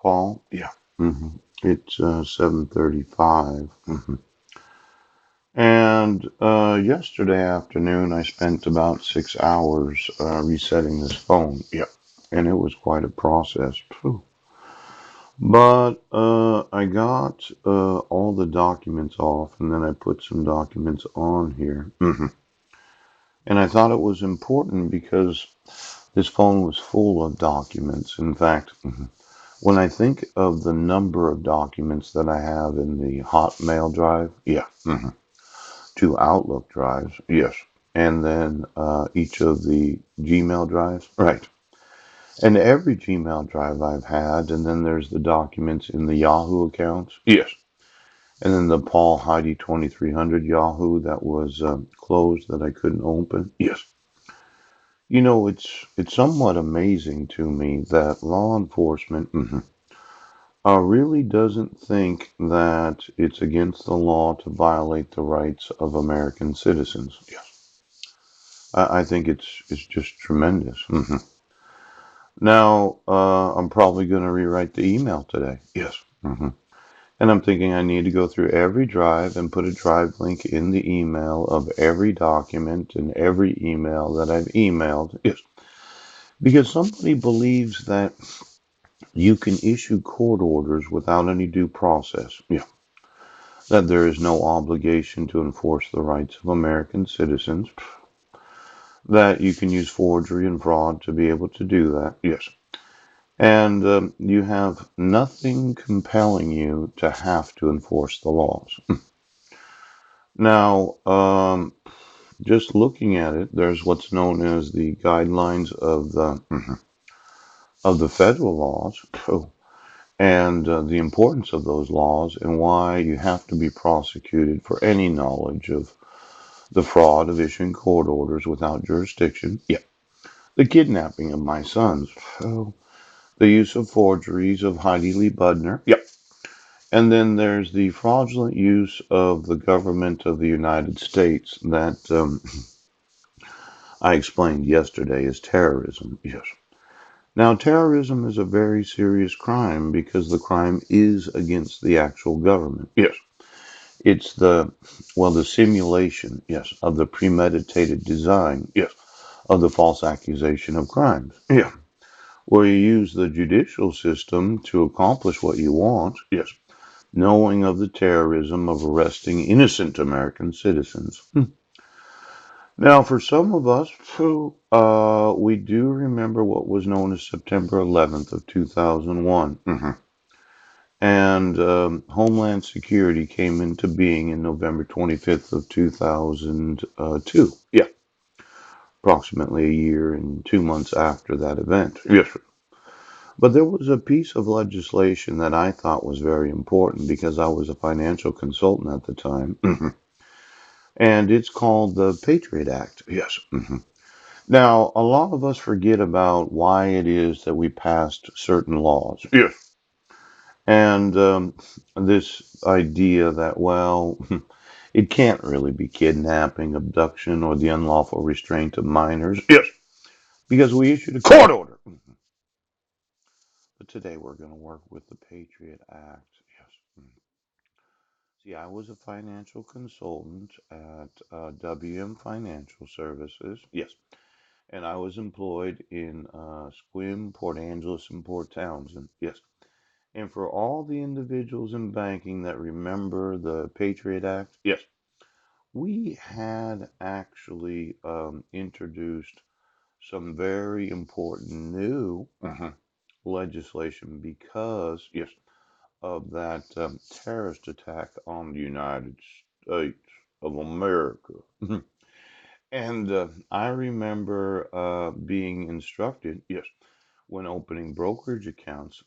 Paul. Yeah. It's 7:35. And yesterday afternoon, I spent about 6 hours resetting this phone. Yeah. And it was quite a process. Phew. But I got all the documents off, and then I put some documents on here. And I thought it was important because this phone was full of documents. In fact, when I think of the number of documents that I have in the Hotmail drive, yeah, two Outlook drives, yes, and then each of the Gmail drives, right, and every Gmail drive I've had, and then there's the documents in the Yahoo accounts, yes, and then the Paul Heidi 2300 Yahoo that was closed that I couldn't open, yes. You know, it's somewhat amazing to me that law enforcement really doesn't think that it's against the law to violate the rights of American citizens. Yes. I think it's just tremendous. Now, I'm probably going to rewrite the email today. Yes. And I'm thinking I need to go through every drive and put a drive link in the email of every document and every email that I've emailed. Yes. Because somebody believes that you can issue court orders without any due process. Yeah. That there is no obligation to enforce the rights of American citizens, that you can use forgery and fraud to be able to do that. Yes. And you have nothing compelling you to have to enforce the laws. Now, just looking at it, there's what's known as the guidelines of the federal laws, and the importance of those laws, and why you have to be prosecuted for any knowledge of the fraud of issuing court orders without jurisdiction. Yeah. The kidnapping of my sons. Oh, the use of forgeries of Heidi Lee Budner. Yep. And then there's the fraudulent use of the government of the United States that I explained yesterday as terrorism. Yes. Now, terrorism is a very serious crime because the crime is against the actual government. Yes. It's the simulation, yes, of the premeditated design, yes, of the false accusation of crimes. Yeah. Where you use the judicial system to accomplish what you want, yes, knowing of the terrorism of arresting innocent American citizens. Now, for some of us, we do remember what was known as September 11th of 2001. And Homeland Security came into being in November 25th of 2002. Yeah, approximately a year and 2 months after that event. Yes, sir. But there was a piece of legislation that I thought was very important because I was a financial consultant at the time. And it's called the Patriot Act. Yes. Now, a lot of us forget about why it is that we passed certain laws. Yes. And this idea that, well, it can't really be kidnapping, abduction, or the unlawful restraint of minors. Yes. Because we issued a court order. But today we're going to work with the Patriot Act. Yes. See, I was a financial consultant at WM Financial Services. Yes. And I was employed in Sequim, Port Angeles, and Port Townsend. Yes. And for all the individuals in banking that remember the Patriot Act, yes, we had actually introduced some very important new legislation because, yes, of that terrorist attack on the United States of America. And I remember being instructed, yes, when opening brokerage accounts,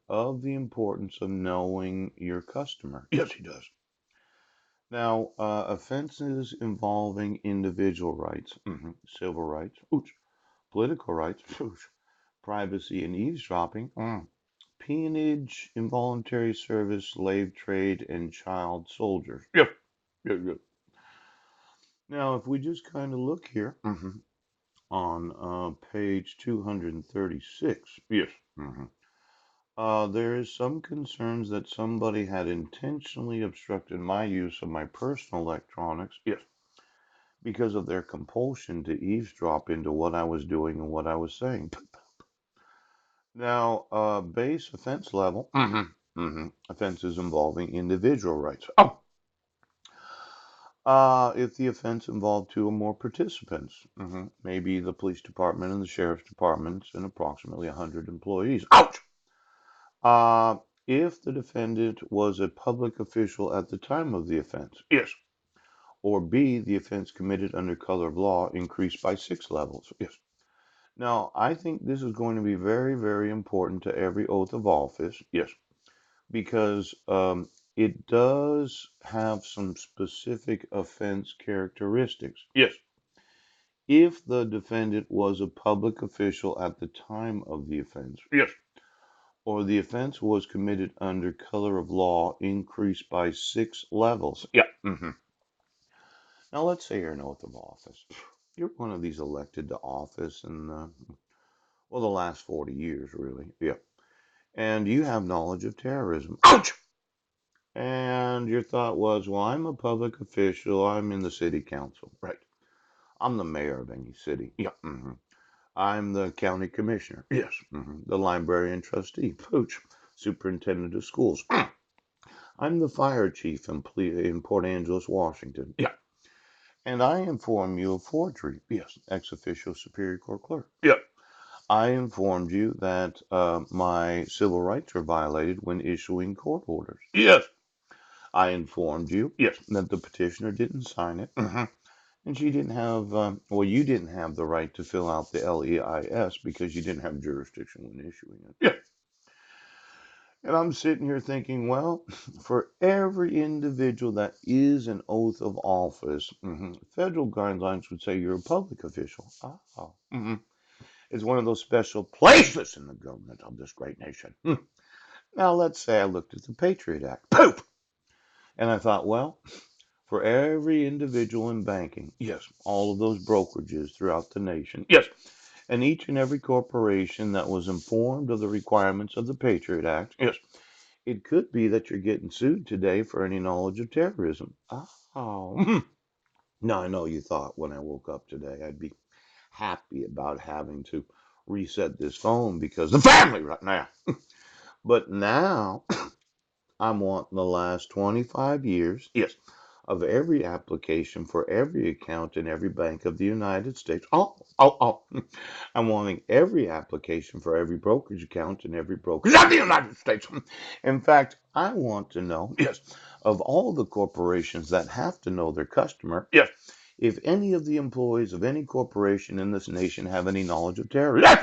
of the importance of knowing your customer. Yes, he does. Now, offenses involving individual rights, civil rights, ooch, political rights, ooch, privacy and eavesdropping, peonage, involuntary service, slave trade, and child soldiers. Yep, yep, yep. Now, if we just kind of look here on page 236, yes, There is some concerns that somebody had intentionally obstructed my use of my personal electronics, yes, because of their compulsion to eavesdrop into what I was doing and what I was saying. Now, base offense level, offenses involving individual rights. Oh, if the offense involved two or more participants, maybe the police department and the sheriff's department and approximately 100 employees. Ouch! Uh, if the defendant was a public official at the time of the offense. Yes. Or B, the offense committed under color of law increased by 6 levels. Yes. Now, I think this is going to be very, very important to every oath of office. Yes. Because it does have some specific offense characteristics. Yes. If the defendant was a public official at the time of the offense. Yes. Or the offense was committed under color of law increased by 6 levels. Yeah. Now, let's say you're an oath of office. You're one of these elected to office in, well, the last 40 years, really. Yeah. And you have knowledge of terrorism. Ouch! And your thought was, well, I'm a public official. I'm in the city council. Right. I'm the mayor of any city. Yeah. I'm the county commissioner. Yes. The librarian trustee. Pooch. Superintendent of schools. I'm the fire chief in Port Angeles, Washington. Yeah. And I inform you of forgery. Yes. Ex officio Superior Court clerk. Yeah. I informed you that my civil rights are violated when issuing court orders. Yes. I informed you. Yes. That the petitioner didn't sign it. And she didn't have, well, you didn't have the right to fill out the LEIS because you didn't have jurisdiction when issuing it. Yeah. And I'm sitting here thinking, well, for every individual that is an oath of office, federal guidelines would say you're a public official. Oh. It's one of those special places in the government of this great nation. Now, let's say I looked at the Patriot Act. Poop! And I thought, well, for every individual in banking, yes, all of those brokerages throughout the nation, yes, and each and every corporation that was informed of the requirements of the Patriot Act, yes, it could be that you're getting sued today for any knowledge of terrorism. Oh. Now, I know you thought when I woke up today I'd be happy about having to reset this phone because the family right now. But now I'm wanting the last 25 years, yes, of every application for every account in every bank of the United States. Oh. I'm wanting every application for every brokerage account in every brokerage of the United States. In fact, I want to know, yes, of all the corporations that have to know their customer, yes, if any of the employees of any corporation in this nation have any knowledge of terrorism.